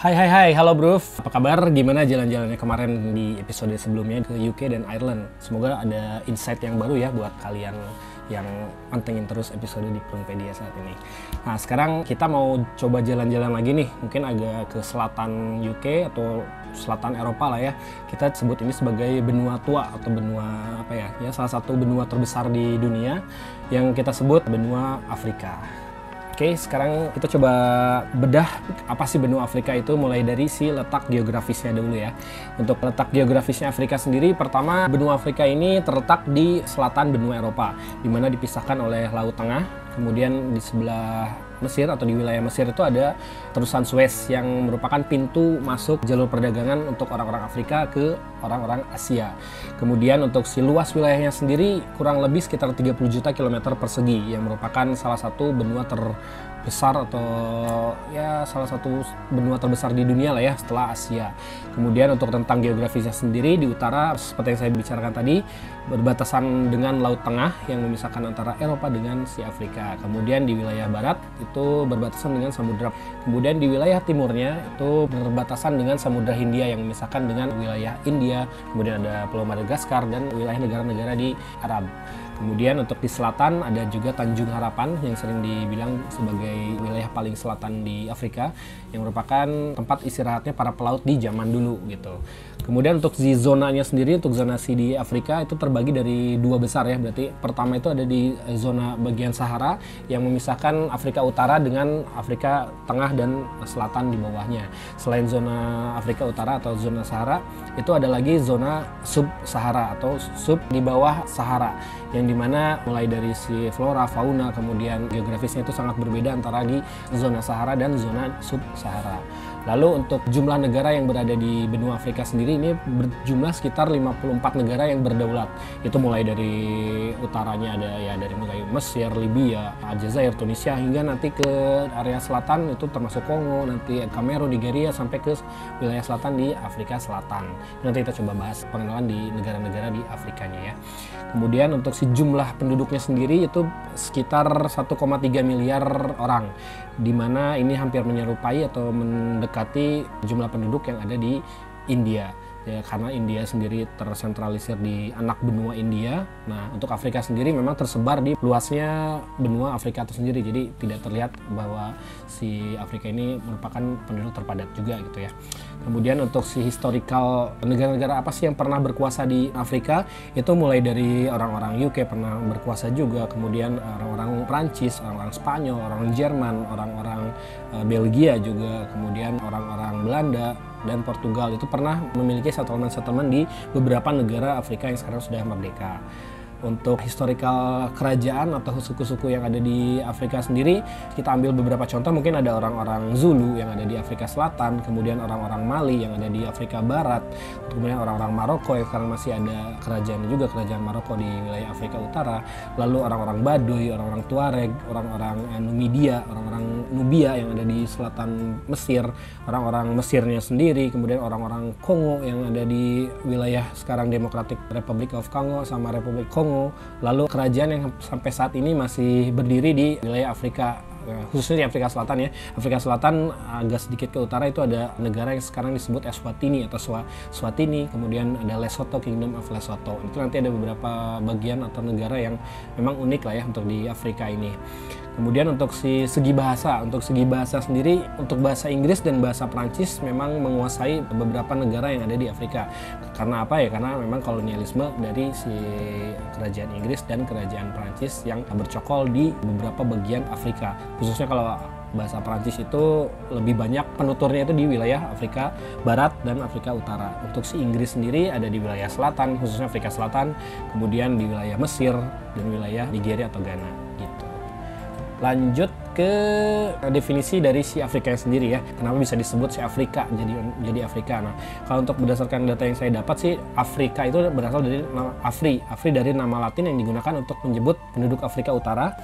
Hai hai hai, halo bro, apa kabar? Gimana jalan-jalannya kemarin di episode sebelumnya ke UK dan Ireland? Semoga ada insight yang baru ya buat kalian yang pantengin terus episode di Punpedia saat ini. Nah sekarang kita mau coba jalan-jalan lagi nih, mungkin agak ke selatan UK atau selatan Eropa lah ya. Kita sebut ini sebagai benua tua atau benua apa ya? Ya salah satu benua terbesar di dunia yang kita sebut benua Afrika. Oke, sekarang kita coba bedah apa sih benua Afrika itu, mulai dari si letak geografisnya dulu ya. Untuk letak geografisnya Afrika sendiri, pertama benua Afrika ini terletak di selatan benua Eropa, di mana dipisahkan oleh Laut Tengah. Kemudian di sebelah Mesir atau di wilayah Mesir itu ada terusan Suez yang merupakan pintu masuk jalur perdagangan untuk orang-orang Afrika ke orang-orang Asia. Kemudian untuk si luas wilayahnya sendiri kurang lebih sekitar 30 juta kilometer persegi yang merupakan salah satu benua terbesar atau ya salah satu benua terbesar di dunia lah ya setelah Asia. Kemudian untuk tentang geografisnya sendiri, di utara seperti yang saya bicarakan tadi berbatasan dengan Laut Tengah yang memisahkan antara Eropa dengan si Afrika. Kemudian di wilayah barat itu berbatasan dengan Samudra. Kemudian di wilayah timurnya itu berbatasan dengan Samudra Hindia yang memisahkan dengan wilayah India. Kemudian ada Pulau Madagaskar dan wilayah negara-negara di Arab. Kemudian untuk di selatan ada juga Tanjung Harapan yang sering dibilang sebagai wilayah paling selatan di Afrika yang merupakan tempat istirahatnya para pelaut di zaman dulu gitu. Kemudian untuk di zonanya sendiri, untuk zonasi di Afrika itu terbagi dari dua besar ya. Berarti pertama itu ada di zona bagian Sahara yang memisahkan Afrika Utara dengan Afrika Tengah dan Selatan di bawahnya. Selain zona Afrika Utara atau zona Sahara, itu ada lagi zona sub-Sahara atau sub di bawah Sahara, yang dimana mulai dari si flora, fauna, kemudian geografisnya itu sangat berbeda antara di zona Sahara dan zona sub-Sahara. Lalu untuk jumlah negara yang berada di benua Afrika sendiri ini berjumlah sekitar 54 negara yang berdaulat. Itu mulai dari utaranya ada ya dari mulai Mesir, Libya, Aljazair, Tunisia hingga nanti ke area selatan itu termasuk Kongo, nanti Kamerun, Nigeria sampai ke wilayah selatan di Afrika Selatan. Nanti kita coba bahas pengenalan di negara-negara di Afrikanya ya. Kemudian untuk si jumlah penduduknya sendiri itu sekitar 1,3 miliar orang, di mana ini hampir menyerupai atau mendekati jumlah penduduk yang ada di India. Ya, karena India sendiri tersentralisir di anak benua India. Nah, untuk Afrika sendiri memang tersebar di luasnya benua Afrika itu sendiri. Jadi tidak terlihat bahwa si Afrika ini merupakan penduduk terpadat juga gitu ya. Kemudian untuk si historical negara-negara apa sih yang pernah berkuasa di Afrika, itu mulai dari orang-orang UK pernah berkuasa juga, kemudian orang-orang Prancis, orang-orang Spanyol, orang Jerman, orang-orang Belgia juga, kemudian orang-orang Belanda dan Portugal itu pernah memiliki settlement-settlement di beberapa negara Afrika yang sekarang sudah merdeka. Untuk historical kerajaan atau suku-suku yang ada di Afrika sendiri, kita ambil beberapa contoh. Mungkin ada orang-orang Zulu yang ada di Afrika Selatan, kemudian orang-orang Mali yang ada di Afrika Barat, kemudian orang-orang Maroko yang sekarang masih ada kerajaan juga, kerajaan Maroko di wilayah Afrika Utara, lalu orang-orang Baduy, orang-orang Tuareg, orang-orang Numidia, orang-orang Nubia yang ada di selatan Mesir, orang-orang Mesirnya sendiri, kemudian orang-orang Kongo yang ada di wilayah sekarang Democratic Republic of Congo sama Republik Kongo. Lalu kerajaan yang sampai saat ini masih berdiri di wilayah Afrika, khususnya di Afrika Selatan ya. Afrika Selatan agak sedikit ke utara itu ada negara yang sekarang disebut Eswatini atau Swatini, kemudian ada Lesotho, Kingdom of Lesotho. Itu nanti ada beberapa bagian atau negara yang memang unik lah ya untuk di Afrika ini. Kemudian untuk segi bahasa sendiri, untuk bahasa Inggris dan bahasa Prancis memang menguasai beberapa negara yang ada di Afrika. Karena apa ya? Karena memang kolonialisme dari si kerajaan Inggris dan kerajaan Prancis yang bercokol di beberapa bagian Afrika. Khususnya kalau bahasa Prancis itu lebih banyak penuturnya itu di wilayah Afrika Barat dan Afrika Utara. Untuk si Inggris sendiri ada di wilayah selatan, khususnya Afrika Selatan, kemudian di wilayah Mesir dan wilayah Nigeria atau Ghana gitu. Lanjut ke definisi dari si Afrika sendiri ya. Kenapa bisa disebut si Afrika jadi Afrika? Nah, kalau untuk berdasarkan data yang saya dapat sih, Afrika itu berasal dari nama Afri dari nama Latin yang digunakan untuk menyebut penduduk Afrika Utara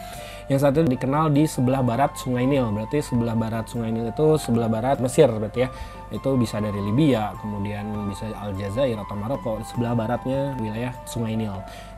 Yang satu dikenal di sebelah barat Sungai Nil, berarti sebelah barat Sungai Nil itu sebelah barat Mesir berarti ya. Itu bisa dari Libya, kemudian bisa Aljazair atau Maroko, sebelah baratnya wilayah Sungai Nil.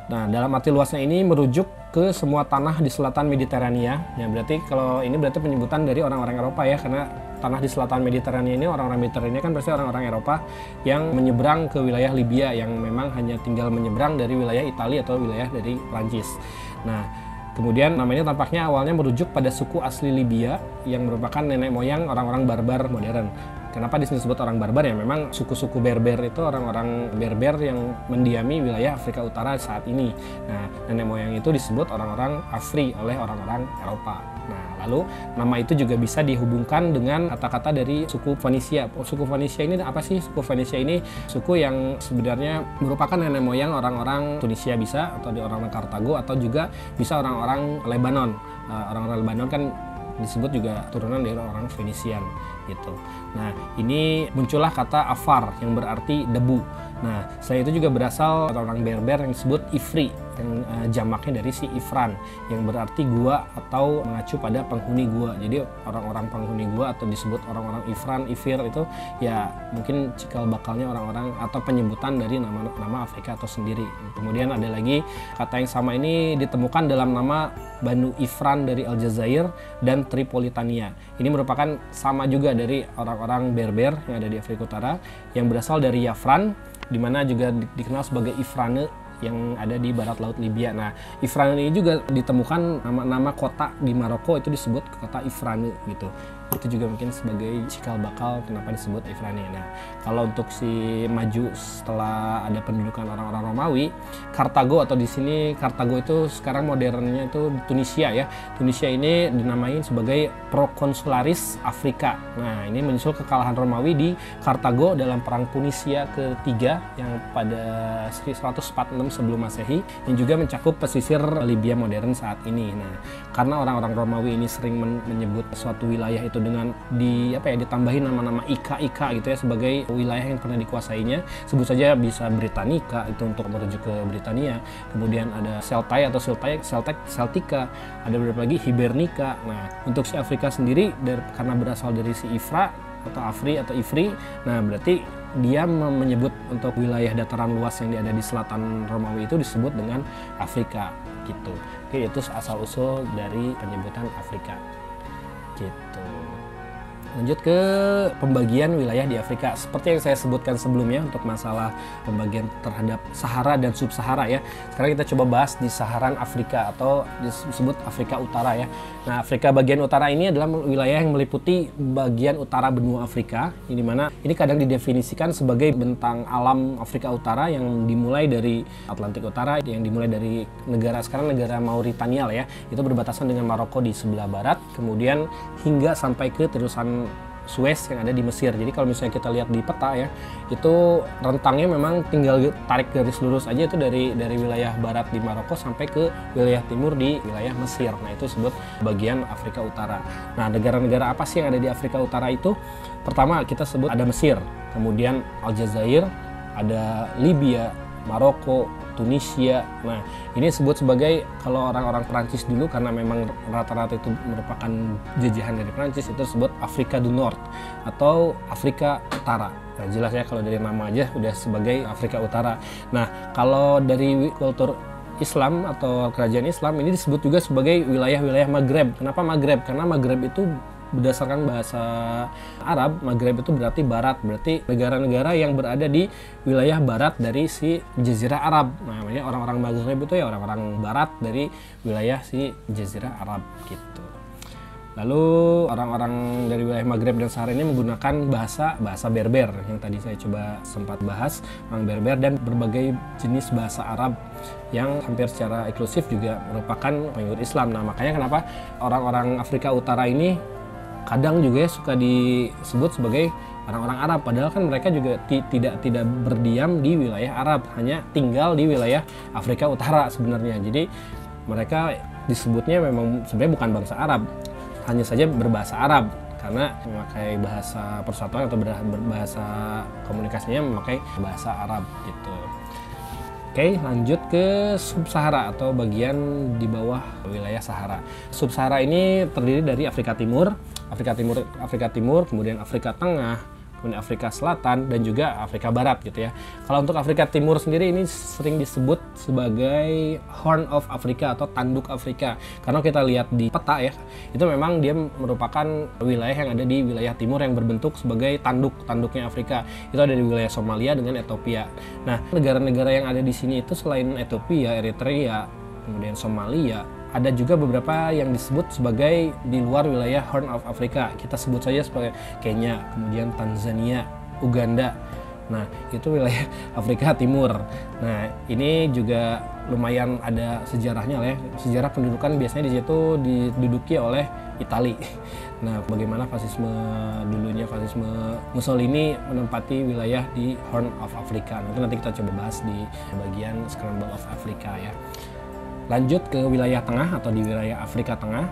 Nah, dalam arti luasnya ini merujuk ke semua tanah di selatan Mediterania. Ya, berarti kalau ini berarti penyebutan dari orang-orang Eropa ya, karena tanah di selatan Mediterania ini, orang-orang Mediterania kan pasti orang-orang Eropa yang menyeberang ke wilayah Libya, yang memang hanya tinggal menyeberang dari wilayah Italia atau wilayah dari Prancis. Nah, kemudian namanya tampaknya awalnya merujuk pada suku asli Libya yang merupakan nenek moyang orang-orang barbar modern. Kenapa disebut orang barbar ya? Memang suku-suku Berber itu orang-orang Berber yang mendiami wilayah Afrika Utara saat ini. Nah, nenek moyang itu disebut orang-orang Afri oleh orang-orang Eropa. Nah, lalu nama itu juga bisa dihubungkan dengan kata-kata dari suku Fenisia. Suku Fenisia ini apa sih? Suku Fenisia ini suku yang sebenarnya merupakan nenek moyang orang-orang Tunisia bisa, atau di orang-orang Kartago, atau juga bisa orang-orang Lebanon. Orang-orang Lebanon kan disebut juga turunan dari orang Fenisian gitu. Nah, ini muncullah kata afar yang berarti debu. Nah, selain itu juga berasal orang Berber yang disebut Ifri, yang jamaknya dari si Ifran, yang berarti gua atau mengacu pada penghuni gua. Jadi orang-orang penghuni gua atau disebut orang-orang Ifran, Ifir itu ya mungkin cikal bakalnya orang-orang atau penyebutan dari nama Afrika atau sendiri. Kemudian ada lagi kata yang sama ini ditemukan dalam nama Banu Ifran dari Aljazair dan Tripolitania. Ini merupakan sama juga dari orang-orang Berber yang ada di Afrika Utara yang berasal dari Yafran, di mana juga dikenal sebagai Ifrane yang ada di barat laut Libya. Nah, Ifrane ini juga ditemukan nama kota di Maroko itu disebut kota Ifrane gitu. Itu juga mungkin sebagai cikal bakal kenapa disebut Ifrane. Nah, kalau untuk si maju setelah ada pendudukan orang-orang Romawi, Kartago atau di sini Kartago itu sekarang modernnya itu Tunisia ya. Tunisia ini dinamai sebagai Proconsularis Afrika. Nah, ini menyusul kekalahan Romawi di Kartago dalam perang Tunisia ketiga yang pada 146 sebelum Masehi, yang juga mencakup pesisir Libya modern saat ini. Nah, karena orang-orang Romawi ini sering menyebut suatu wilayah itu dengan ditambahin nama-nama ika gitu ya sebagai wilayah yang pernah dikuasainya. Sebut saja bisa Britannica itu untuk merujuk ke Britania. Kemudian ada Celtae atau Celtica, ada beberapa lagi Hibernica. Nah, untuk si Afrika sendiri karena berasal dari si Ifra atau Afri atau Ifri, nah berarti dia menyebut untuk wilayah dataran luas yang ada di selatan Romawi itu disebut dengan Afrika gitu. Oke, itu asal-usul dari penyebutan Afrika gitu. Lanjut ke pembagian wilayah di Afrika. Seperti yang saya sebutkan sebelumnya untuk masalah pembagian terhadap Sahara dan Sub-Sahara ya. Sekarang kita coba bahas di Saharan Afrika atau disebut Afrika Utara ya. Nah, Afrika bagian utara ini adalah wilayah yang meliputi bagian utara benua Afrika. Ini mana ini kadang didefinisikan sebagai bentang alam Afrika Utara yang dimulai dari Atlantik Utara, yang dimulai dari sekarang negara Mauritania lah ya. Itu berbatasan dengan Maroko di sebelah barat, kemudian hingga sampai ke terusan Suez yang ada di Mesir. Jadi kalau misalnya kita lihat di peta ya, itu rentangnya memang tinggal tarik garis lurus aja itu dari wilayah barat di Maroko sampai ke wilayah timur di wilayah Mesir. Nah, itu disebut bagian Afrika Utara. Nah, negara-negara apa sih yang ada di Afrika Utara itu? Pertama kita sebut ada Mesir, kemudian Aljazair, ada Libya, Maroko, Tunisia. Nah, ini disebut sebagai, kalau orang-orang Prancis dulu karena memang rata-rata itu merupakan jajahan dari Prancis, itu disebut Afrika du Nord atau Afrika Utara. Nah, jelas ya kalau dari nama aja udah sebagai Afrika Utara. Nah, kalau dari kultur Islam atau kerajaan Islam ini disebut juga sebagai wilayah-wilayah Maghreb. Kenapa Maghreb? Karena Maghreb itu berdasarkan bahasa Arab, Maghreb itu berarti barat, berarti negara-negara yang berada di wilayah barat dari si Jazirah Arab. Nah, namanya orang-orang Maghreb itu ya orang-orang barat dari wilayah si Jazirah Arab gitu. Lalu orang-orang dari wilayah Maghreb dan Sahara ini menggunakan bahasa Berber yang tadi saya coba sempat bahas, orang Berber dan berbagai jenis bahasa Arab yang hampir secara eksklusif juga merupakan pengikut Islam. Nah, makanya kenapa orang-orang Afrika Utara ini kadang juga suka disebut sebagai orang-orang Arab, padahal kan mereka juga tidak berdiam di wilayah Arab, hanya tinggal di wilayah Afrika Utara sebenarnya. Jadi mereka disebutnya memang sebenarnya bukan bangsa Arab, hanya saja berbahasa Arab karena memakai bahasa persatuan atau berbahasa komunikasinya memakai bahasa Arab gitu. Oke, lanjut ke Sub-Sahara atau bagian di bawah wilayah Sahara. Sub-Sahara ini terdiri dari Afrika Timur, kemudian Afrika Tengah, kemudian Afrika Selatan, dan juga Afrika Barat gitu ya. Kalau untuk Afrika Timur sendiri ini sering disebut sebagai Horn of Africa atau tanduk Afrika. Karena kita lihat di peta ya, itu memang dia merupakan wilayah yang ada di wilayah timur yang berbentuk sebagai tanduknya Afrika. Itu ada di wilayah Somalia dengan Ethiopia. Nah, negara-negara yang ada di sini itu selain Ethiopia, Eritrea, kemudian Somalia, ada juga beberapa yang disebut sebagai di luar wilayah Horn of Africa. Kita sebut saja sebagai Kenya, kemudian Tanzania, Uganda. Nah, itu wilayah Afrika Timur. Nah, ini juga lumayan ada sejarahnya lah ya. Sejarah pendudukan biasanya di situ diduduki oleh Itali. Nah, bagaimana fasisme dulunya, fasisme Mussolini menempati wilayah di Horn of Africa. Nanti kita coba bahas di bagian Scramble of Africa ya. Lanjut ke wilayah tengah atau di wilayah Afrika Tengah.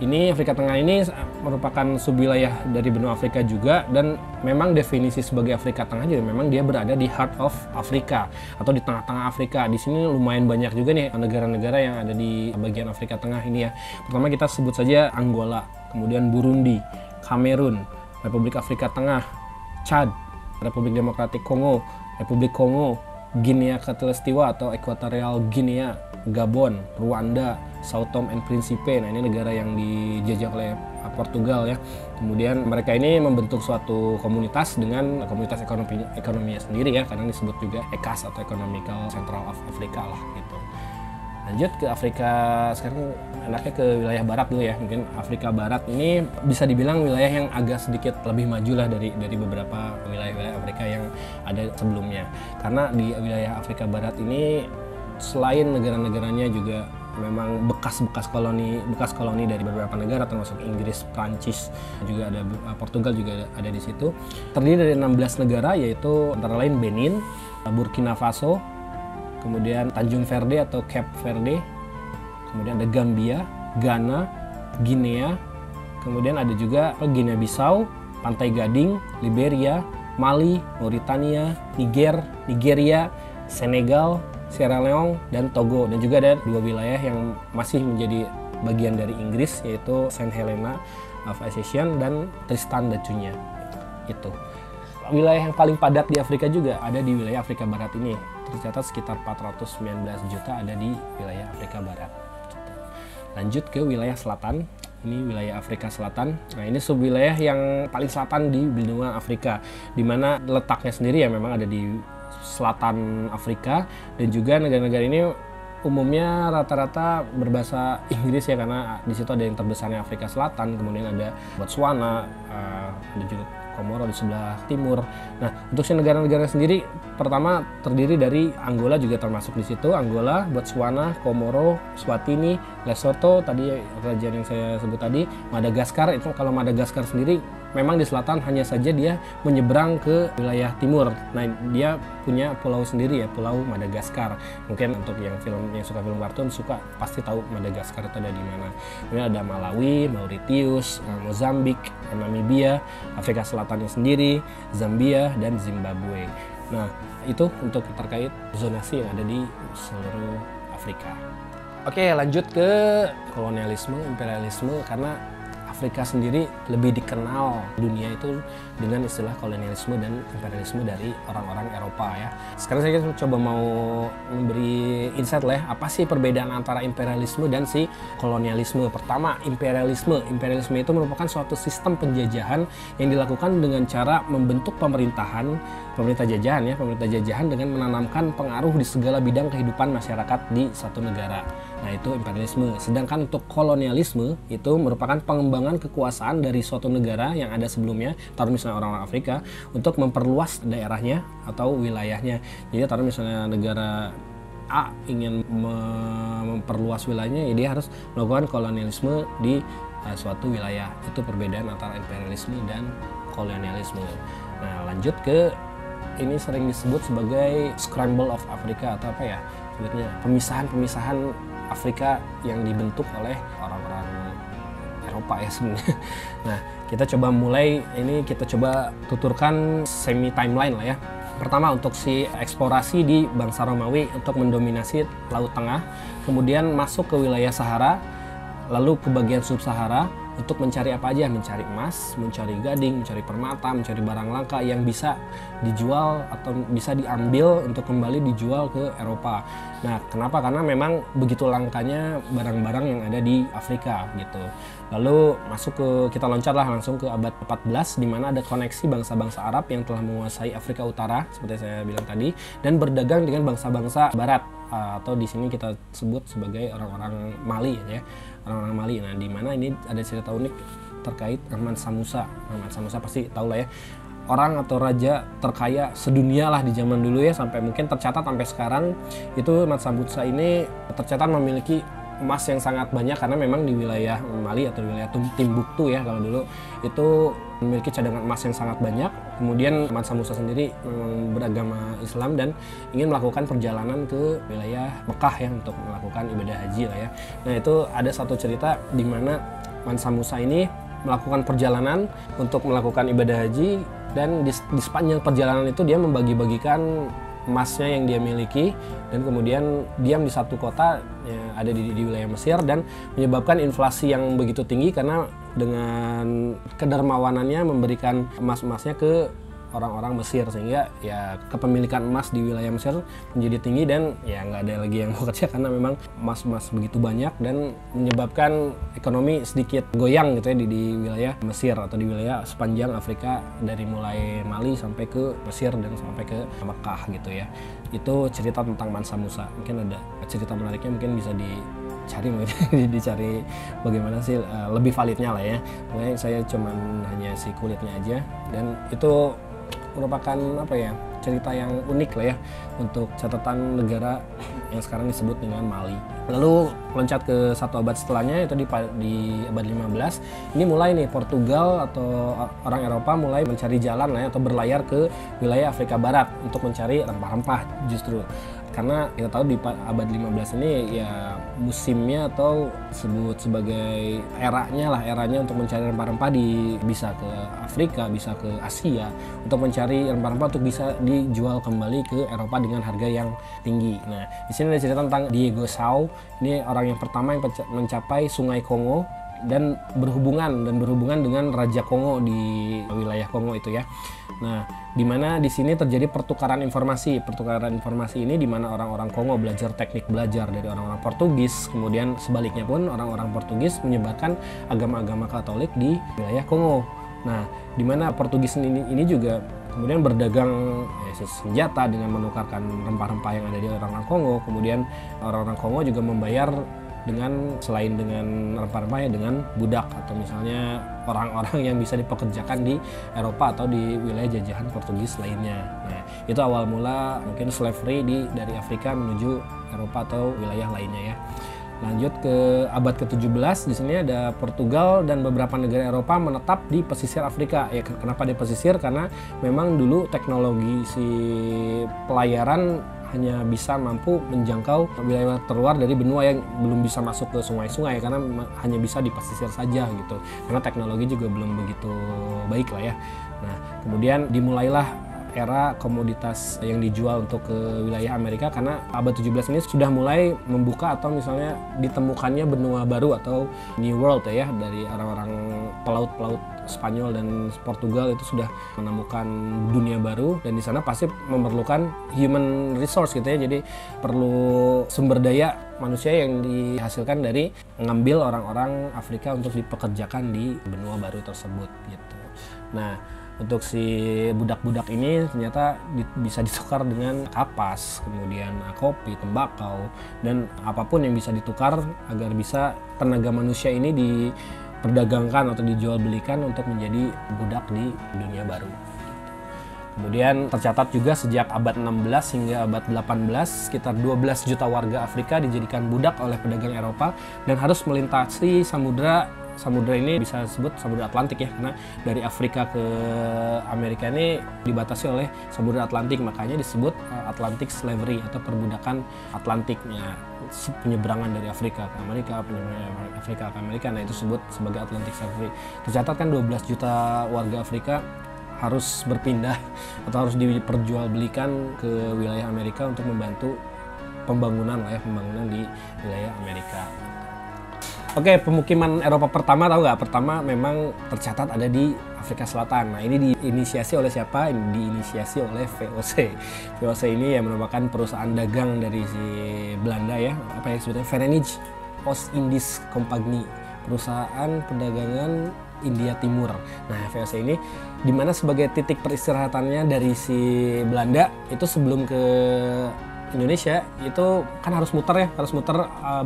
Ini Afrika Tengah ini merupakan subwilayah dari benua Afrika juga, dan memang definisi sebagai Afrika Tengah juga memang dia berada di heart of Africa atau di tengah-tengah Afrika. Di sini lumayan banyak juga nih negara-negara yang ada di bagian Afrika Tengah ini ya. Pertama kita sebut saja Angola, kemudian Burundi, Kamerun, Republik Afrika Tengah, Chad, Republik Demokratik Kongo, Republik Kongo, Guinea Khatelestiwa atau Equatorial Guinea, Gabon, Rwanda, Sao Tome and Principe. Nah, ini negara yang dijajah oleh Portugal ya. Kemudian mereka ini membentuk suatu komunitas dengan komunitas ekonominya sendiri ya, kadang disebut juga ECAS atau Economical Central of Africa lah gitu. Lanjut ke Afrika, sekarang enaknya ke wilayah barat dulu ya. Mungkin Afrika Barat ini bisa dibilang wilayah yang agak sedikit lebih maju lah dari beberapa wilayah-wilayah Afrika yang ada sebelumnya. Karena di wilayah Afrika Barat ini selain negara-negaranya juga memang bekas koloni dari beberapa negara termasuk Inggris, Prancis, juga ada Portugal juga ada di situ. Terdiri dari 16 negara yaitu antara lain Benin, Burkina Faso, kemudian Tanjung Verde atau Cape Verde, kemudian ada Gambia, Ghana, Guinea, kemudian ada juga Guinea Bissau, Pantai Gading, Liberia, Mali, Mauritania, Nigeria, Senegal, Sierra Leone, dan Togo. Dan juga ada 2 wilayah yang masih menjadi bagian dari Inggris yaitu Saint Helena of Ascension dan Tristan da Cunha. Itu wilayah yang paling padat di Afrika juga ada di wilayah Afrika Barat ini. Tercatat sekitar 419 juta ada di wilayah Afrika Barat. Lanjut ke wilayah selatan. Ini wilayah Afrika Selatan. Nah, ini subwilayah yang paling selatan di benua Afrika, di mana letaknya sendiri ya memang ada di selatan Afrika, dan juga negara-negara ini umumnya rata-rata berbahasa Inggris ya, karena di situ ada yang terbesarnya Afrika Selatan, kemudian ada Botswana, ada juga Komoro di sebelah timur. Nah, untuk si negara-negara sendiri, pertama terdiri dari Angola juga termasuk di situ. Angola, Botswana, Komoro, Swatini, Lesotho, tadi kerajaan yang saya sebut tadi, Madagaskar. Itu kalau Madagaskar sendiri memang di selatan, hanya saja dia menyeberang ke wilayah timur. Nah, dia punya pulau sendiri ya, Pulau Madagaskar. Mungkin untuk yang suka film kartun pasti tahu Madagaskar itu ada di mana. Kemudian ada Malawi, Mauritius, Mozambik, Namibia, Afrika Selatannya sendiri, Zambia, dan Zimbabwe. Nah, itu untuk terkait zonasi yang ada di seluruh Afrika. Oke, lanjut ke kolonialisme, imperialisme, karena Afrika sendiri lebih dikenal dunia itu dengan istilah kolonialisme dan imperialisme dari orang-orang Eropa ya. Sekarang saya coba mau memberi insight lah ya, apa sih perbedaan antara imperialisme dan si kolonialisme. Pertama, imperialisme. Imperialisme itu merupakan suatu sistem penjajahan yang dilakukan dengan cara membentuk pemerintah jajahan dengan menanamkan pengaruh di segala bidang kehidupan masyarakat di satu negara. Nah, itu imperialisme. Sedangkan untuk kolonialisme itu merupakan pengembangan kekuasaan dari suatu negara yang ada sebelumnya, taruh misalnya orang-orang Afrika, untuk memperluas daerahnya atau wilayahnya. Jadi taruh misalnya negara A ingin memperluas wilayahnya, ya dia harus melakukan kolonialisme di suatu wilayah. Itu perbedaan antara imperialisme dan kolonialisme. Nah, lanjut ke ini sering disebut sebagai Scramble of Africa atau apa ya sebetulnya, pemisahan Afrika yang dibentuk oleh orang-orang Eropa ya sebenarnya. Nah, kita coba mulai ini, kita coba tuturkan semi timeline lah ya. Pertama, untuk si eksplorasi di bangsa Romawi untuk mendominasi Laut Tengah, kemudian masuk ke wilayah Sahara, lalu ke bagian Sub-Sahara untuk mencari apa aja, mencari emas, mencari gading, mencari permata, mencari barang langka yang bisa dijual atau bisa diambil untuk kembali dijual ke Eropa. Nah, kenapa? Karena memang begitu langkanya barang-barang yang ada di Afrika gitu. Lalu kita loncatlah langsung ke abad 14 di mana ada koneksi bangsa-bangsa Arab yang telah menguasai Afrika Utara seperti saya bilang tadi dan berdagang dengan bangsa-bangsa Barat atau di sini kita sebut sebagai orang-orang Mali ya. Orang-orang Mali. Nah, di mana ini ada cerita unik terkait Mansa Musa. Mansa Musa pasti tahu lah ya. Orang atau raja terkaya sedunia lah di zaman dulu ya, sampai mungkin tercatat sampai sekarang itu Mansa Musa ini tercatat memiliki emas yang sangat banyak karena memang di wilayah Mali atau wilayah Timbuktu ya kalau dulu itu memiliki cadangan emas yang sangat banyak. Kemudian Mansa Musa sendiri beragama Islam dan ingin melakukan perjalanan ke wilayah Mekah ya untuk melakukan ibadah haji lah ya. Nah, itu ada satu cerita di mana Mansa Musa ini melakukan perjalanan untuk melakukan ibadah haji dan di sepanjang perjalanan itu dia membagi-bagikan emasnya yang dia miliki dan kemudian diam di satu kota ya, ada di wilayah Mesir dan menyebabkan inflasi yang begitu tinggi karena dengan kedermawanannya memberikan emas-emasnya ke orang-orang Mesir sehingga ya kepemilikan emas di wilayah Mesir menjadi tinggi dan ya nggak ada lagi yang mau kerja karena memang emas-emas begitu banyak dan menyebabkan ekonomi sedikit goyang gitu ya di wilayah Mesir atau di wilayah sepanjang Afrika dari mulai Mali sampai ke Mesir dan sampai ke Mekah gitu ya. Itu cerita tentang Mansa Musa. Mungkin ada cerita menariknya mungkin bisa dicari bagaimana sih lebih validnya lah ya. Makanya saya cuman hanya si kulitnya aja dan itu merupakan cerita yang unik lah ya untuk catatan negara yang sekarang disebut dengan Mali. Lalu loncat ke satu abad setelahnya itu di abad 15 ini mulai nih Portugal atau orang Eropa mulai mencari jalan lah ya, atau berlayar ke wilayah Afrika Barat untuk mencari rempah-rempah justru. Karena kita tahu di abad 15 ini ya musimnya atau sebut sebagai eranya untuk mencari rempah-rempah bisa ke Afrika, bisa ke Asia untuk mencari rempah-rempah untuk bisa dijual kembali ke Eropa dengan harga yang tinggi. Nah, di sini ada cerita tentang Diego Sau. Ini orang yang pertama yang mencapai Sungai Kongo dan berhubungan dengan Raja Kongo di wilayah Kongo itu ya. Nah, di mana di sini terjadi pertukaran informasi. Pertukaran informasi ini di mana orang-orang Kongo belajar teknik belajar dari orang-orang Portugis, kemudian sebaliknya pun orang-orang Portugis menyebarkan agama-agama Katolik di wilayah Kongo. Nah, di mana Portugis ini juga kemudian berdagang senjata dengan menukarkan rempah-rempah yang ada di orang-orang Kongo. Kemudian orang-orang Kongo juga membayar selain dengan rempah-rempah ya dengan budak atau misalnya orang-orang yang bisa dipekerjakan di Eropa atau di wilayah jajahan Portugis lainnya. Nah, itu awal mula mungkin slavery dari Afrika menuju Eropa atau wilayah lainnya ya. Lanjut ke abad ke-17, di sini ada Portugal dan beberapa negara Eropa menetap di pesisir Afrika. Ya, kenapa di pesisir? Karena memang dulu teknologi si pelayaran hanya bisa mampu menjangkau wilayah terluar dari benua yang belum bisa masuk ke sungai-sungai karena hanya bisa di pesisir saja gitu. Karena teknologi juga belum begitu baik lah ya. Nah, kemudian dimulailah era komoditas yang dijual untuk ke wilayah Amerika karena abad 17 ini sudah mulai membuka atau misalnya ditemukannya benua baru atau New World ya dari orang-orang pelaut-pelaut Spanyol dan Portugal itu sudah menemukan dunia baru dan di sana pasti memerlukan human resource gitu ya. Jadi perlu sumber daya manusia yang dihasilkan dari mengambil orang-orang Afrika untuk dipekerjakan di benua baru tersebut gitu. Nah, untuk si budak-budak ini ternyata bisa ditukar dengan kapas, kemudian kopi, tembakau, dan apapun yang bisa ditukar agar bisa tenaga manusia ini diperdagangkan atau dijual belikan untuk menjadi budak di dunia baru. Kemudian tercatat juga sejak abad 16 hingga abad 18, sekitar 12 juta warga Afrika dijadikan budak oleh pedagang Eropa dan harus melintasi Samudra ini bisa disebut Samudra Atlantik ya, karena dari Afrika ke Amerika ini dibatasi oleh Samudra Atlantik, makanya disebut Atlantic Slavery atau perbudakan Atlantiknya, penyeberangan dari Afrika ke Amerika, penyeberangan Afrika ke Amerika, nah itu disebut sebagai Atlantic Slavery. Tercatat kan 12 juta warga Afrika harus berpindah atau harus diperjualbelikan ke wilayah Amerika untuk membantu pembangunan di wilayah Amerika. Oke, pemukiman Eropa pertama tahu nggak? Pertama memang tercatat ada di Afrika Selatan. Nah, ini diinisiasi oleh siapa? Diinisiasi oleh VOC. VOC ini yang merupakan perusahaan dagang dari si Belanda ya, apa yang sebetulnya Verenigd Oost-Indisch Compagnie, perusahaan perdagangan India Timur. Nah, VOC ini dimana sebagai titik peristirahatannya dari si Belanda itu sebelum ke Indonesia itu kan harus muter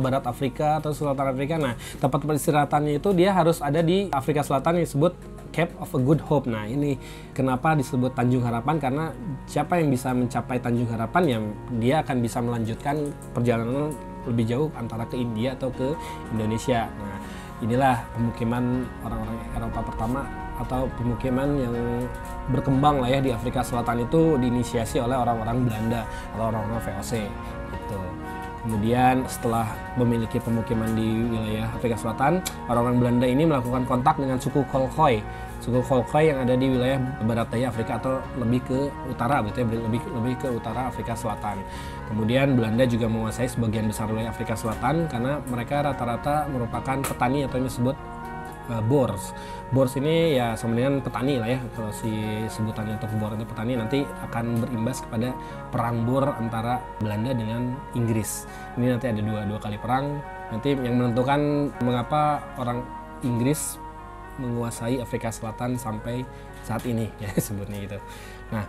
barat Afrika atau selatan Afrika. Nah, tempat peristirahatannya itu dia harus ada di Afrika Selatan yang disebut Cape of a Good Hope. Nah, ini kenapa disebut Tanjung Harapan, karena siapa yang bisa mencapai Tanjung Harapan ya dia akan bisa melanjutkan perjalanan lebih jauh antara ke India atau ke Indonesia. Nah, inilah pemukiman orang-orang Eropa pertama atau pemukiman yang berkembang lah ya di Afrika Selatan itu diinisiasi oleh orang-orang Belanda atau orang-orang VOC gitu. Kemudian setelah memiliki pemukiman di wilayah Afrika Selatan, orang-orang Belanda ini melakukan kontak dengan suku Khoikhoi. Suku Khoikhoi yang ada di wilayah barat daya Afrika atau lebih ke utara, begitu ya, lebih ke utara Afrika Selatan. Kemudian Belanda juga menguasai sebagian besar wilayah Afrika Selatan karena mereka rata-rata merupakan petani atau yang disebut Boers. Boers ini ya sama dengan petani lah ya, kalau si sebutannya untuk Boer itu petani, nanti akan berimbas kepada perang Boer antara Belanda dengan Inggris. Ini nanti ada dua kali perang, nanti yang menentukan mengapa orang Inggris menguasai Afrika Selatan sampai saat ini ya sebutnya gitu. Nah,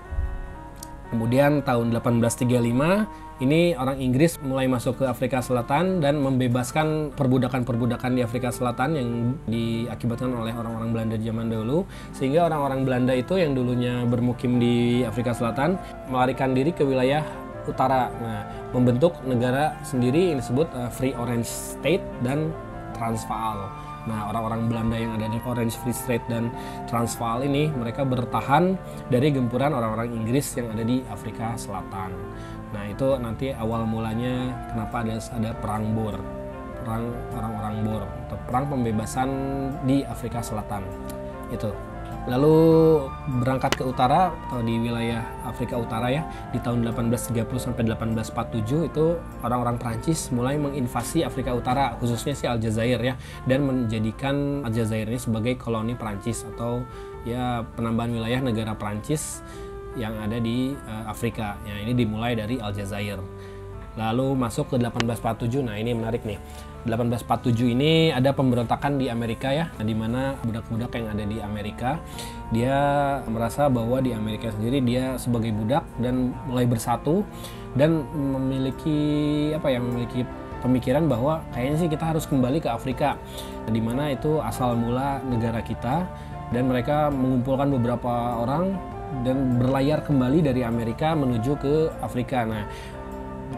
kemudian tahun 1835 ini orang Inggris mulai masuk ke Afrika Selatan dan membebaskan perbudakan-perbudakan di Afrika Selatan yang diakibatkan oleh orang-orang Belanda di zaman dahulu, sehingga orang-orang Belanda itu yang dulunya bermukim di Afrika Selatan melarikan diri ke wilayah utara. Nah, membentuk negara sendiri yang disebut Free Orange State dan Transvaal. Nah, orang-orang Belanda yang ada di Orange Free State dan Transvaal ini mereka bertahan dari gempuran orang-orang Inggris yang ada di Afrika Selatan. Nah, itu nanti awal mulanya kenapa ada perang Boer, perang orang-orang Boer atau perang pembebasan di Afrika Selatan itu. Lalu berangkat ke utara atau di wilayah Afrika Utara ya, di tahun 1830 sampai 1847 itu orang-orang Prancis mulai menginvasi Afrika Utara, khususnya si Aljazair ya, dan menjadikan Aljazair ini sebagai koloni Prancis atau ya penambahan wilayah negara Prancis yang ada di Afrika. Ya, ini dimulai dari Aljazair. Lalu masuk ke 1847. Nah, ini menarik nih. 1847 ini ada pemberontakan di Amerika ya, di mana budak-budak yang ada di Amerika dia merasa bahwa di Amerika sendiri dia sebagai budak dan mulai bersatu dan memiliki memiliki pemikiran bahwa kayaknya sih kita harus kembali ke Afrika, di mana itu asal mula negara kita, dan mereka mengumpulkan beberapa orang dan berlayar kembali dari Amerika menuju ke Afrika. Nah,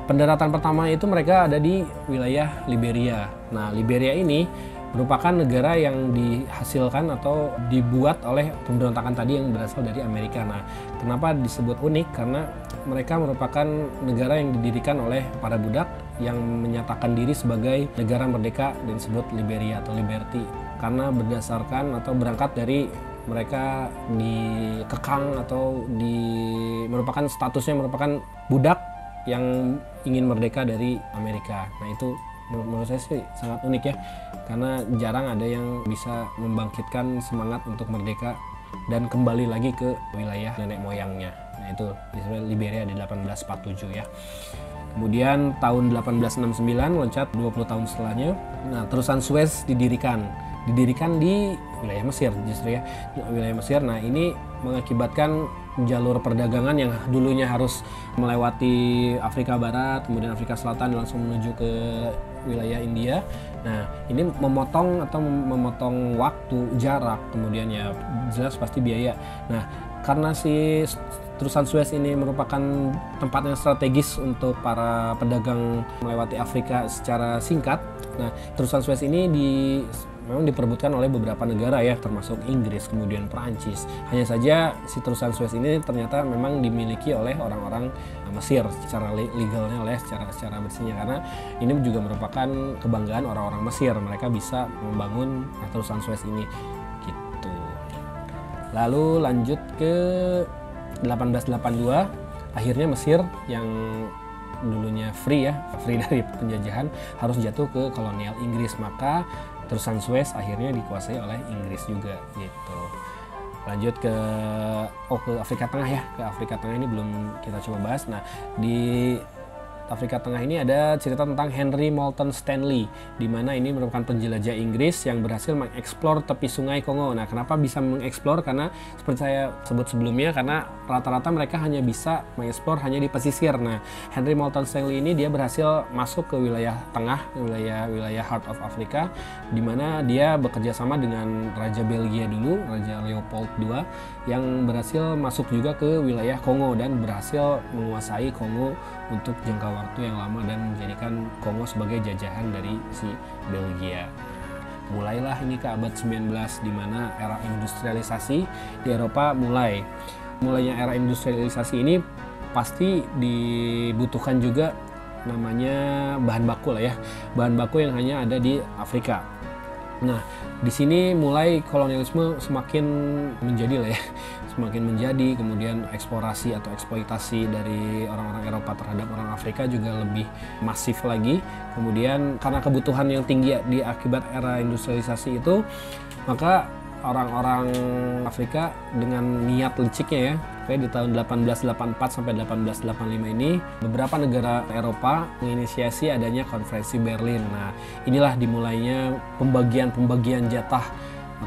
pendaratan pertama itu mereka ada di wilayah Liberia. Nah, Liberia ini merupakan negara yang dihasilkan atau dibuat oleh pemberontakan tadi yang berasal dari Amerika. Nah, kenapa disebut unik? Karena mereka merupakan negara yang didirikan oleh para budak yang menyatakan diri sebagai negara merdeka dan disebut Liberia atau Liberty. Karena berdasarkan atau berangkat dari mereka dikekang atau merupakan statusnya merupakan budak yang ingin merdeka dari Amerika. Nah, itu menurut saya sih sangat unik ya, karena jarang ada yang bisa membangkitkan semangat untuk merdeka dan kembali lagi ke wilayah nenek moyangnya. Nah, itu disebut Liberia di 1847 ya. Kemudian tahun 1869 loncat 20 tahun setelahnya, nah terusan Suez didirikan di wilayah Mesir justru ya, wilayah Mesir. Nah, ini mengakibatkan jalur perdagangan yang dulunya harus melewati Afrika Barat, kemudian Afrika Selatan langsung menuju ke wilayah India. Nah, ini memotong waktu, jarak, kemudian ya jelas pasti biaya. Nah, karena si terusan Suez ini merupakan tempat yang strategis untuk para pedagang melewati Afrika secara singkat. Nah, terusan Suez ini memang diperebutkan oleh beberapa negara ya, termasuk Inggris, kemudian Perancis. Hanya saja si terusan Suez ini ternyata memang dimiliki oleh orang-orang Mesir secara legalnya, secara bersihnya, karena ini juga merupakan kebanggaan orang-orang Mesir. Mereka bisa membangun terusan Suez ini gitu. Lalu lanjut ke 1882 akhirnya Mesir yang dulunya free dari penjajahan harus jatuh ke kolonial Inggris, maka terusan Suez akhirnya dikuasai oleh Inggris juga gitu. Lanjut ke Afrika Tengah ya. Ke Afrika Tengah ini belum kita coba bahas. Nah, di Afrika Tengah ini ada cerita tentang Henry Moulton Stanley, di mana ini merupakan penjelajah Inggris yang berhasil mengeksplor tepi sungai Kongo. Nah, kenapa bisa mengeksplor? Karena seperti saya sebut sebelumnya, karena rata-rata mereka hanya bisa mengeksplor hanya di pesisir. Nah, Henry Moulton Stanley ini dia berhasil masuk ke wilayah tengah, wilayah Heart of Africa, di mana dia bekerja sama dengan Raja Belgia dulu, Raja Leopold II, yang berhasil masuk juga ke wilayah Kongo dan berhasil menguasai Kongo untuk jangka waktu yang lama dan menjadikan Kongo sebagai jajahan dari si Belgia. Mulailah ini ke abad 19 di mana era industrialisasi di Eropa mulainya era industrialisasi ini pasti dibutuhkan juga namanya bahan baku lah ya. Bahan baku yang hanya ada di Afrika. Nah, di sini mulai kolonialisme semakin menjadi lah ya, semakin menjadi, kemudian eksplorasi atau eksploitasi dari orang-orang Eropa terhadap orang Afrika juga lebih masif lagi. Kemudian karena kebutuhan yang tinggi di akibat era industrialisasi itu, maka orang-orang Afrika dengan niat liciknya ya, di tahun 1884 sampai 1885 ini beberapa negara Eropa menginisiasi adanya konferensi Berlin. Nah, inilah dimulainya pembagian jatah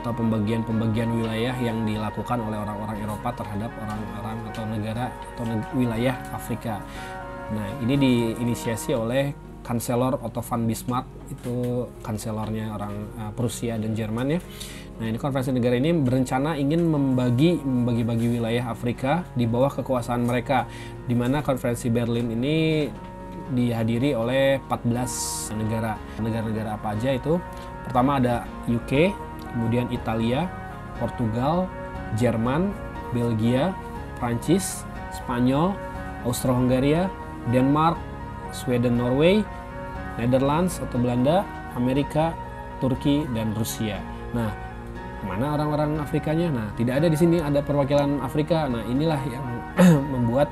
atau pembagian wilayah yang dilakukan oleh orang-orang Eropa terhadap orang-orang atau negara atau wilayah Afrika. Nah, ini diinisiasi oleh Kanselor Otto von Bismarck, itu kanselornya orang Prusia dan Jerman ya. Nah, ini konferensi negara ini berencana ingin membagi wilayah Afrika di bawah kekuasaan mereka, di mana konferensi Berlin ini dihadiri oleh 14 negara. Negara-negara apa aja itu? Pertama ada UK, kemudian Italia, Portugal, Jerman, Belgia, Prancis, Spanyol, Austro-Hungaria, Denmark, Sweden, Norway, Netherlands atau Belanda, Amerika, Turki, dan Rusia. Nah, mana orang-orang Afrikanya? Nah, tidak ada di sini ada perwakilan Afrika. Nah, inilah yang membuat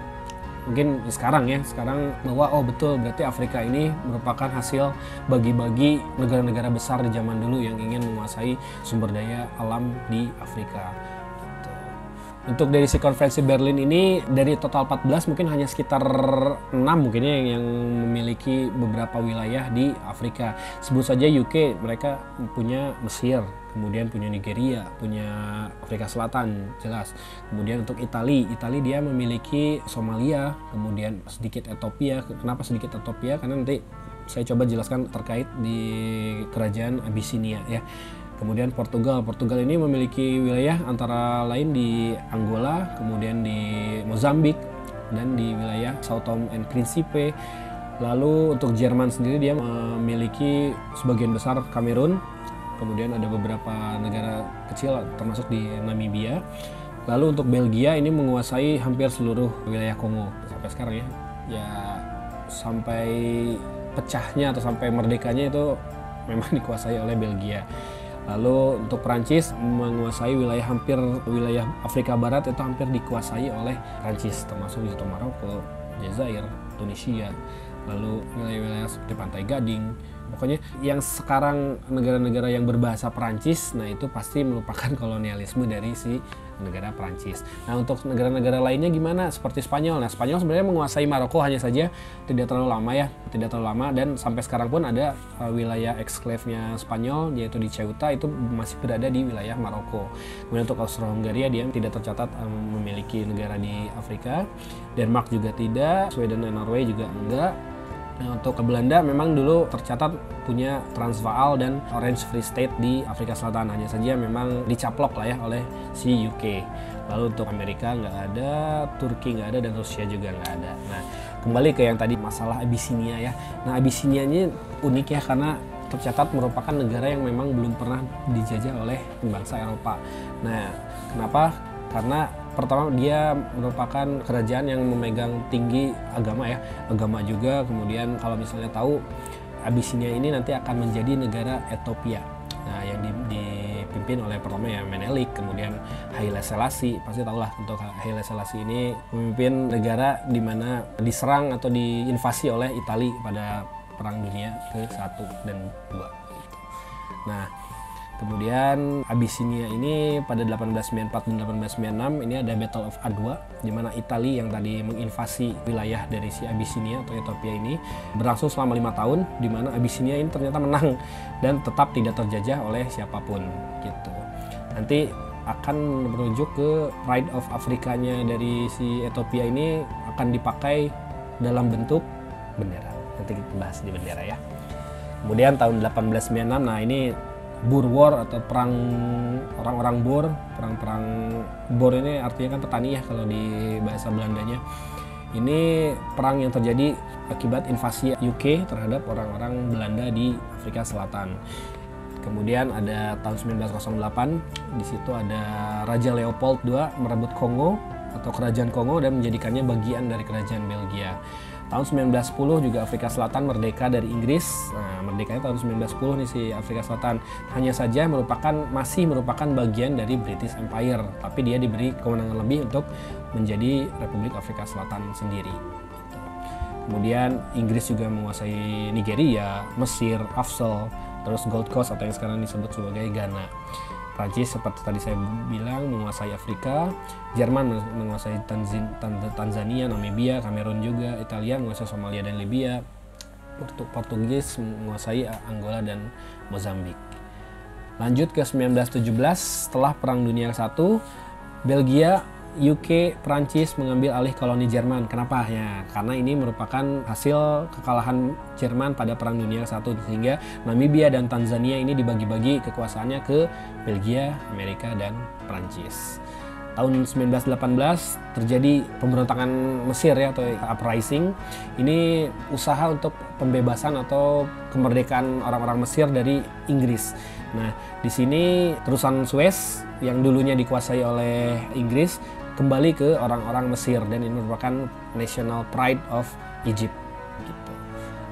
mungkin sekarang bahwa oh betul, berarti Afrika ini merupakan hasil bagi-bagi negara-negara besar di zaman dulu yang ingin menguasai sumber daya alam di Afrika. Untuk dari si konferensi Berlin ini, dari total 14 mungkin hanya sekitar 6 mungkin yang memiliki beberapa wilayah di Afrika. Sebut saja UK, mereka punya Mesir, kemudian punya Nigeria, punya Afrika Selatan, jelas. Kemudian untuk Italia dia memiliki Somalia, kemudian sedikit Ethiopia. Kenapa sedikit Ethiopia? Karena nanti saya coba jelaskan terkait di kerajaan Abyssinia ya. Kemudian Portugal ini memiliki wilayah antara lain di Angola, kemudian di Mozambik, dan di wilayah Sao Tome and Principe. Lalu untuk Jerman sendiri dia memiliki sebagian besar Kamerun, kemudian ada beberapa negara kecil termasuk di Namibia. Lalu untuk Belgia ini menguasai hampir seluruh wilayah Kongo sampai sekarang ya. Ya sampai pecahnya atau sampai merdekanya itu memang dikuasai oleh Belgia. Lalu untuk Prancis menguasai wilayah Afrika Barat itu hampir dikuasai oleh Prancis, termasuk di Maroko, Jazair, Tunisia, lalu wilayah-wilayah seperti Pantai Gading. Pokoknya yang sekarang negara-negara yang berbahasa Prancis, nah itu pasti merupakan kolonialisme dari si negara Prancis. Nah, untuk negara-negara lainnya gimana? Seperti Spanyol. Nah, Spanyol sebenarnya menguasai Maroko hanya saja tidak terlalu lama dan sampai sekarang pun ada wilayah eksklave-nya Spanyol yaitu di Ceuta, itu masih berada di wilayah Maroko. Kemudian untuk Austro-Hungaria dia tidak tercatat memiliki negara di Afrika. Denmark juga tidak, Sweden dan Norway juga enggak. Nah, untuk Belanda memang dulu tercatat punya Transvaal dan Orange Free State di Afrika Selatan, hanya saja memang dicaplok lah ya oleh si UK. Lalu untuk Amerika nggak ada, Turki nggak ada, dan Rusia juga nggak ada. Nah, kembali ke yang tadi masalah Abyssinia ya. Nah, Abyssinia ini unik ya karena tercatat merupakan negara yang memang belum pernah dijajah oleh bangsa Eropa. Nah, kenapa? Karena pertama dia merupakan kerajaan yang memegang tinggi agama juga. Kemudian kalau misalnya tahu Abyssinia ini nanti akan menjadi negara Ethiopia, nah yang dipimpin dipimpin oleh pertama ya Menelik, kemudian Haile Selassie. Pasti tahulah untuk Haile Selassie ini memimpin negara di mana diserang atau diinvasi oleh Italia pada Perang Dunia ke-1 dan 2 gitu. Nah, kemudian Abyssinia ini pada 1894 dan 1896 ini ada Battle of Adwa, di mana Italia yang tadi menginvasi wilayah dari si Abyssinia atau Ethiopia ini berlangsung selama 5 tahun, di mana Abyssinia ini ternyata menang dan tetap tidak terjajah oleh siapapun gitu. Nanti akan merujuk ke Pride of Afrika-nya dari si Ethiopia ini akan dipakai dalam bentuk bendera. Nanti kita bahas di bendera ya. Kemudian tahun 1896, nah ini Boer War atau perang orang-orang Boer. Perang Boer ini artinya kan petani ya kalau di bahasa Belandanya. Ini perang yang terjadi akibat invasi UK terhadap orang-orang Belanda di Afrika Selatan. Kemudian ada tahun 1908, di situ ada Raja Leopold II merebut Kongo atau Kerajaan Kongo dan menjadikannya bagian dari Kerajaan Belgia. Tahun 1910 juga Afrika Selatan merdeka dari Inggris. Nah, merdekanya tahun 1910 nih si Afrika Selatan. Hanya saja masih merupakan bagian dari British Empire, tapi dia diberi kewenangan lebih untuk menjadi Republik Afrika Selatan sendiri. Kemudian Inggris juga menguasai Nigeria, Mesir, Afsel, terus Gold Coast atau yang sekarang disebut sebagai Ghana. Prancis seperti tadi saya bilang menguasai Afrika, Jerman menguasai Tanzania, Namibia, Kamerun juga, Italia menguasai Somalia dan Libya, Portugis menguasai Angola dan Mozambik. Lanjut ke 1917, setelah Perang Dunia ke-1, Belgia, UK, Prancis mengambil alih koloni Jerman. Kenapa? Ya, karena ini merupakan hasil kekalahan Jerman pada Perang Dunia ke-1, sehingga Namibia dan Tanzania ini dibagi-bagi kekuasaannya ke Belgia, Amerika, dan Prancis. Tahun 1918 terjadi pemberontakan Mesir ya, atau uprising. Ini usaha untuk pembebasan atau kemerdekaan orang-orang Mesir dari Inggris. Nah, di sini terusan Suez yang dulunya dikuasai oleh Inggris kembali ke orang-orang Mesir, dan ini merupakan national pride of Egypt gitu.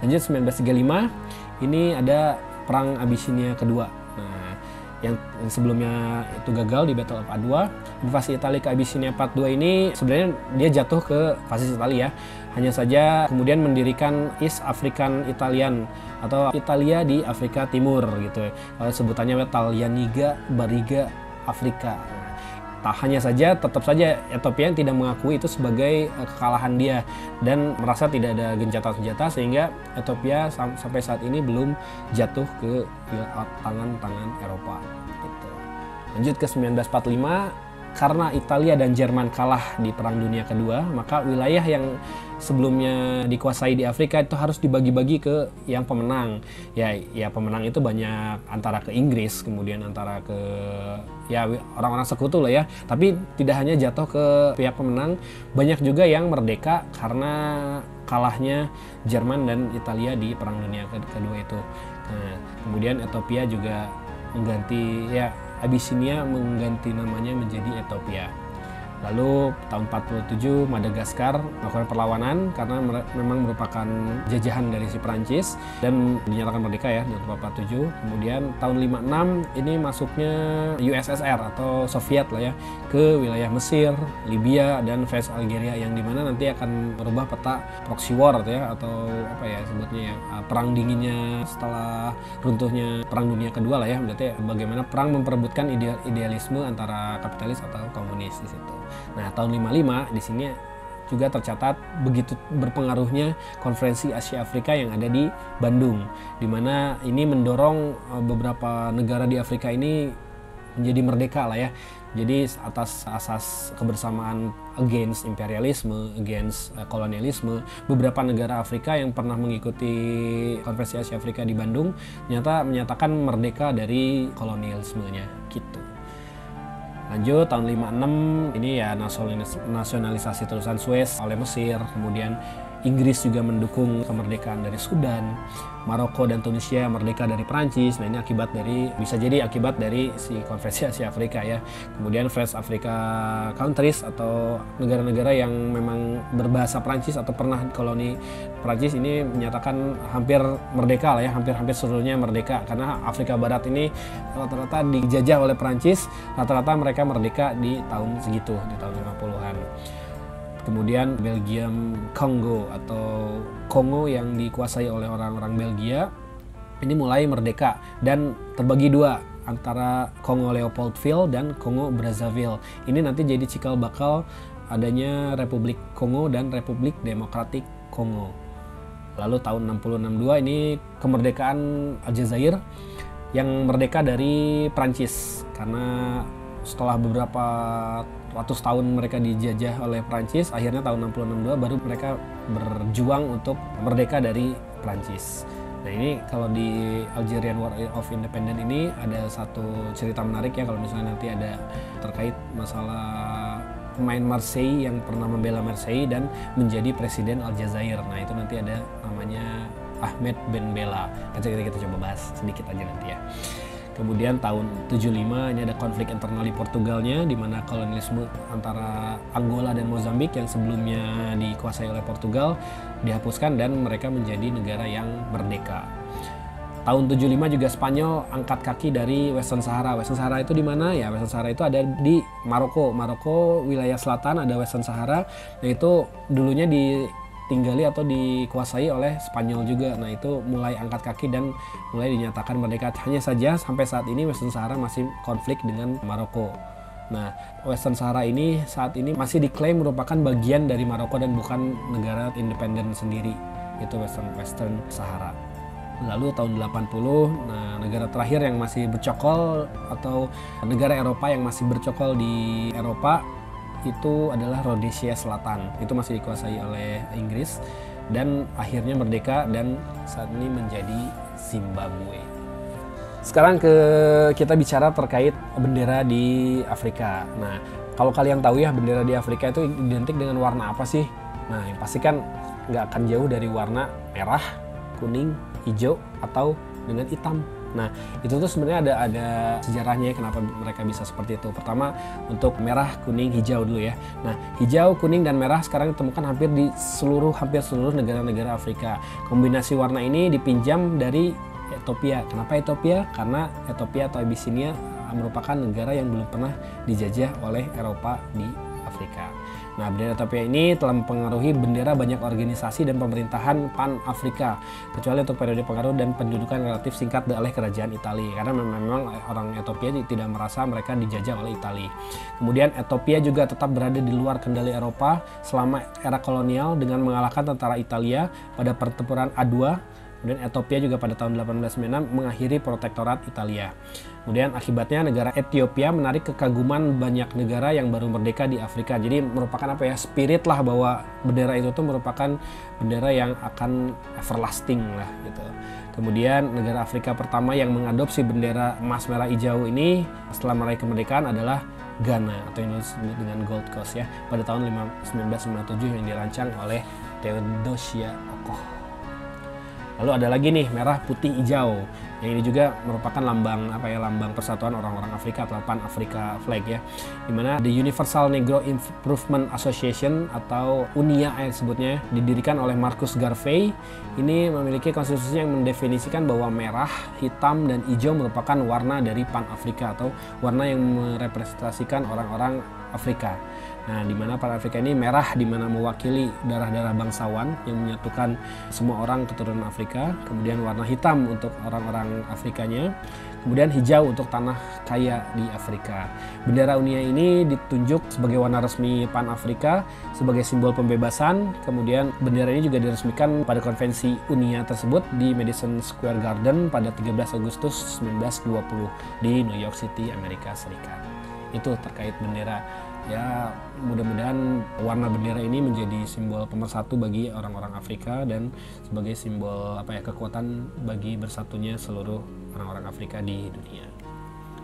Lanjut 1935, ini ada Perang Abyssinia kedua. Nah, yang sebelumnya itu gagal di Battle of Adwa. Invasi Italia ke Abyssinia Part 2 ini sebenarnya dia jatuh ke fasis Italia. Hanya saja kemudian mendirikan East African Italian atau Italia di Afrika Timur gitu. Sebutannya Talianiga Bariga Afrika. Hanya saja tetap saja Ethiopia tidak mengakui itu sebagai kekalahan dia dan merasa tidak ada gencatan senjata, sehingga Ethiopia sampai saat ini belum jatuh ke tangan Eropa gitu. Lanjut ke 1945, karena Italia dan Jerman kalah di Perang Dunia Kedua, maka wilayah yang sebelumnya dikuasai di Afrika itu harus dibagi-bagi ke yang pemenang. Ya pemenang itu banyak, antara ke Inggris, kemudian antara ke ya orang-orang sekutu lah ya. Tapi tidak hanya jatuh ke pihak pemenang, banyak juga yang merdeka karena kalahnya Jerman dan Italia di Perang Dunia Kedua itu. Nah, kemudian Ethiopia juga mengganti Abyssinia mengganti namanya menjadi Ethiopia. Lalu tahun 47 Madagaskar melakukan perlawanan karena memang merupakan jajahan dari si Prancis dan dinyatakan merdeka ya di tahun 47. Kemudian tahun 56 ini masuknya USSR atau Soviet lah ya ke wilayah Mesir, Libya, dan Fez Algeria, yang dimana nanti akan merubah peta proxy war atau apa ya sebutnya ya, perang dinginnya setelah runtuhnya Perang Dunia Kedua lah ya. Berarti bagaimana perang memperebutkan idealisme antara kapitalis atau komunis di situ. Nah, tahun 55 di sini juga tercatat begitu berpengaruhnya Konferensi Asia Afrika yang ada di Bandung, di mana ini mendorong beberapa negara di Afrika ini menjadi merdeka lah ya. Jadi atas asas kebersamaan against imperialisme, against kolonialisme, beberapa negara Afrika yang pernah mengikuti Konferensi Asia Afrika di Bandung ternyata menyatakan merdeka dari kolonialismenya gitu. Lanjut tahun 56 ini ya nasionalisasi terusan Suez oleh Mesir, kemudian Inggris juga mendukung kemerdekaan dari Sudan, Maroko dan Tunisia merdeka dari Prancis. Nah, ini bisa jadi akibat dari si Konferensi Asia Afrika ya. Kemudian West Africa countries atau negara-negara yang memang berbahasa Prancis atau pernah koloni Prancis ini menyatakan hampir merdeka lah ya, hampir seluruhnya merdeka, karena Afrika Barat ini rata-rata dijajah oleh Prancis, rata-rata mereka merdeka di tahun segitu, di tahun 50-an. Kemudian Belgium Kongo atau Kongo yang dikuasai oleh orang-orang Belgia ini mulai merdeka dan terbagi dua antara Kongo Leopoldville dan Kongo Brazzaville. Ini nanti jadi cikal bakal adanya Republik Kongo dan Republik Demokratik Kongo. Lalu tahun 60-62 ini kemerdekaan Aljazair yang merdeka dari Prancis, karena setelah beberapa ratus tahun mereka dijajah oleh Prancis, akhirnya tahun 60-62 baru mereka berjuang untuk merdeka dari Prancis. Nah, ini kalau di Algerian War of Independence ini ada satu cerita menarik ya, kalau misalnya nanti ada terkait masalah pemain Marseille yang pernah membela Marseille dan menjadi presiden Aljazair. Nah, itu nanti ada namanya Ahmed Ben Bella. Nanti kita coba bahas sedikit aja nanti ya. Kemudian tahun 75 ini ada konflik internal di Portugalnya, di mana kolonialisme antara Angola dan Mozambik yang sebelumnya dikuasai oleh Portugal dihapuskan dan mereka menjadi negara yang merdeka. Tahun 75 juga Spanyol angkat kaki dari Western Sahara. Western Sahara itu di mana? Ya, Western Sahara itu ada di Maroko. Maroko wilayah selatan ada Western Sahara. Nah, itu dulunya ditinggali atau dikuasai oleh Spanyol juga. Nah, itu mulai angkat kaki dan mulai dinyatakan merdeka. Hanya saja sampai saat ini Western Sahara masih konflik dengan Maroko. Nah, Western Sahara ini saat ini masih diklaim merupakan bagian dari Maroko dan bukan negara independen sendiri. Itu Western Sahara. Lalu tahun 80, nah negara terakhir yang masih bercokol atau negara Eropa yang masih bercokol di Eropa itu adalah Rhodesia Selatan. Itu masih dikuasai oleh Inggris dan akhirnya merdeka dan saat ini menjadi Zimbabwe. Sekarang kita bicara terkait bendera di Afrika. Nah, kalau kalian tahu ya, bendera di Afrika itu identik dengan warna apa sih? Nah, yang pasti kan nggak akan jauh dari warna merah, kuning, hijau, atau dengan hitam. Nah, itu tuh sebenarnya ada sejarahnya kenapa mereka bisa seperti itu. Pertama, untuk merah, kuning, hijau dulu ya. Nah, hijau, kuning, dan merah sekarang ditemukan hampir seluruh negara-negara Afrika. Kombinasi warna ini dipinjam dari Ethiopia. Kenapa Ethiopia? Karena Ethiopia atau Abyssinia merupakan negara yang belum pernah dijajah oleh Eropa di Afrika. Nah, bendera Ethiopia ini telah mempengaruhi bendera banyak organisasi dan pemerintahan Pan-Afrika, kecuali untuk periode pengaruh dan pendudukan relatif singkat oleh kerajaan Italia, karena memang orang Ethiopia tidak merasa mereka dijajah oleh Italia. Kemudian Ethiopia juga tetap berada di luar kendali Eropa selama era kolonial dengan mengalahkan tentara Italia pada pertempuran Adwa. Kemudian Ethiopia juga pada tahun 1896 mengakhiri protektorat Italia. Kemudian akibatnya negara Ethiopia menarik kekaguman banyak negara yang baru merdeka di Afrika. Jadi merupakan apa ya, spirit lah bahwa bendera itu tuh merupakan bendera yang akan everlasting lah gitu. Kemudian negara Afrika pertama yang mengadopsi bendera emas merah hijau ini setelah meraih kemerdekaan adalah Ghana atau yang disebut dengan Gold Coast ya, pada tahun 1957 yang dirancang oleh Theodosia Okoh. Lalu ada lagi nih merah, putih, hijau. Yang ini juga merupakan lambang persatuan orang-orang Afrika atau Pan Africa Flag ya. Dimana The Universal Negro Improvement Association atau UNIA disebutnya didirikan oleh Marcus Garvey. Ini memiliki konstitusi yang mendefinisikan bahwa merah, hitam, dan hijau merupakan warna dari Pan Afrika atau warna yang merepresentasikan orang-orang Afrika. Nah, di mana Pan Afrika ini merah di mana mewakili darah-darah bangsawan yang menyatukan semua orang keturunan Afrika, kemudian warna hitam untuk orang-orang Afrikanya, kemudian hijau untuk tanah kaya di Afrika. Bendera UNIA ini ditunjuk sebagai warna resmi Pan Afrika sebagai simbol pembebasan. Kemudian bendera ini juga diresmikan pada konvensi UNIA tersebut di Madison Square Garden pada 13 Agustus 1920 di New York City, Amerika Serikat. Itu terkait bendera. Ya, mudah-mudahan warna bendera ini menjadi simbol pemersatu bagi orang-orang Afrika dan sebagai simbol kekuatan bagi bersatunya seluruh orang-orang Afrika di dunia.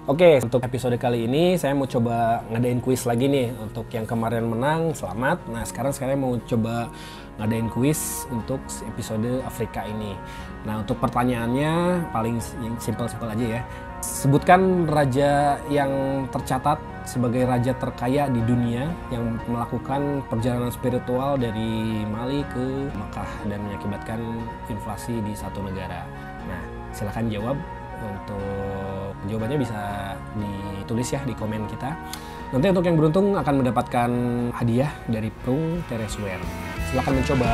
Oke, untuk episode kali ini saya mau coba ngadain kuis lagi nih. Untuk yang kemarin menang, selamat. Nah, sekarang mau coba ngadain kuis untuk episode Afrika ini. Nah, untuk pertanyaannya paling simpel-simpel aja ya. Sebutkan raja yang tercatat sebagai raja terkaya di dunia yang melakukan perjalanan spiritual dari Mali ke Makkah dan mengakibatkan inflasi di satu negara. Nah, silakan jawab. Untuk jawabannya bisa ditulis ya di komen kita. Nanti untuk yang beruntung akan mendapatkan hadiah dari Prung Tereswear. Silakan mencoba.